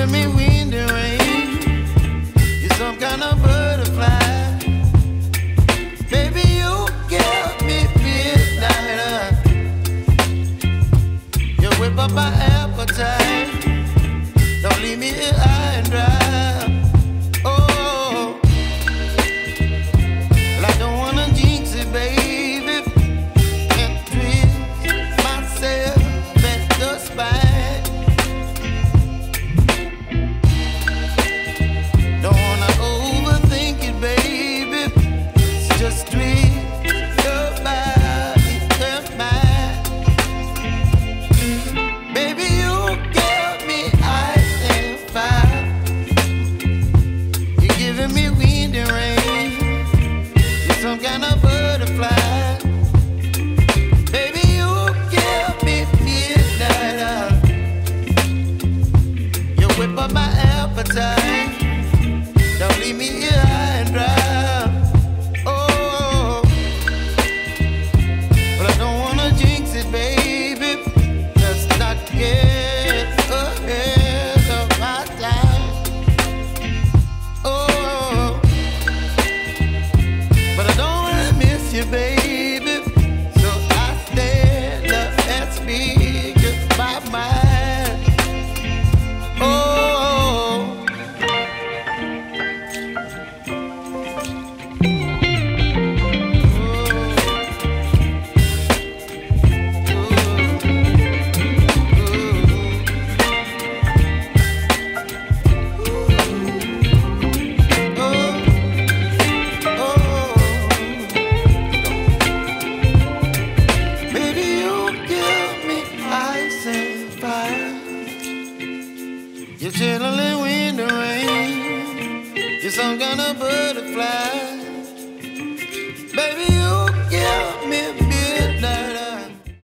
giving me wind and rain. You're some kind of butterfly. Baby, you give me midnight. You whip up my appetite. Don't leave me here high and dry. Oh, well, I don't wanna jinx it, baby, and twist myself at the spine. Don't wanna overthink it, baby. It's just twist your body and mine. Baby, you give me ice and fire. You're giving me wind and rain. You're some kind of butterfly. Baby, you give me midnight. You whip up my appetite. Don't leave me here high and dry. Oh, but I don't wanna jinx it, baby. Let's not get ahead of my time. Oh, but I don't wanna miss you, baby. So I stand up and speak my mind. Oh. Baby, you give me ice and fire. You're chilling in wind and rain. You're some kind of butterfly.